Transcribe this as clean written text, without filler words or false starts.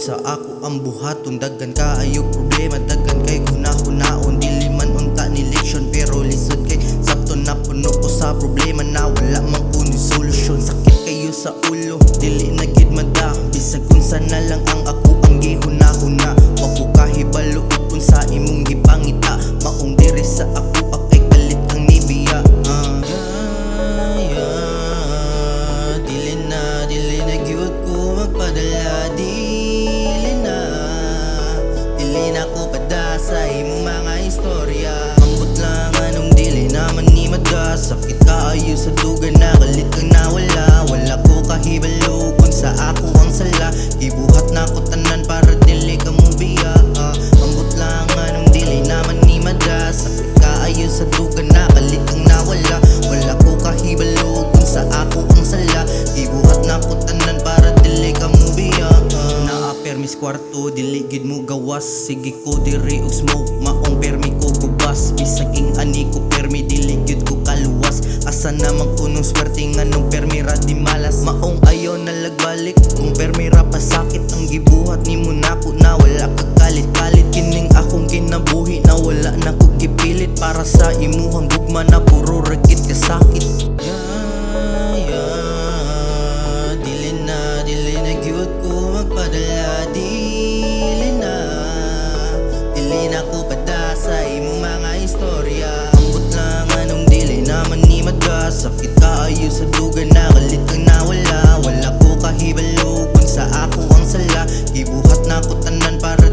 sa ako ang buhaton. Daggan kaayo problema, daggan kay hunahuna-on. Dili man unta ni leksyon pero lisod kay sabto na puno ko sa problema na wala man kuno solusyon. Sakit kayo sa ulo, dili na gid madahon. Bisag unsa na lang ang ako ang gihunahuna. Wa ko kahibalo kung sa imong gipangita. Maong diri sa ako akay kalit ang nibiya. Dili na gyud ko magpadala. Dili na ko pada sa imong mga istorya. Ambot lang anong dili naman ni mada. Sakit kaayo sa dugan na kalit kang nawala. Wala ko kahibalo kung sa ako ang sala. Gibuhat na ko tanan para dili ka mo biya. Ambot lang anong dili naman ni mada. Sakit kaayo sa dugan na kalit kang nawala. Wala ko kahibalo kung sa ako ang sala. Gibuhat na ko tanan para dili ka mo biya. Permis kwarto, dili gid mo gawas. Sige ko diri og smoke, maong permi ko gubas. Bisag ing ani ko permi, dili gid ko kaluwas. Asa naman kunong swerte nga nung permi ra di malas. Maong ayaw na lagbalik, kung permi ra pasakit. Ang gibuhat ni mo nako na wala kagalit-kalit. Kining akong kinabuhi na wala na ko gipilit. Para sa imuhang gugma na puro rekit kasakit. Dili na gyud ko magpadala. Dili na ko pada sa imong mga istorya. Ambot lang anong dili naman ni mada. Sakit kaayo sa dugan na kalit kang nawala. Wala ko kahibalo kung sa ako ang sala. Gibuhat na ko tanan para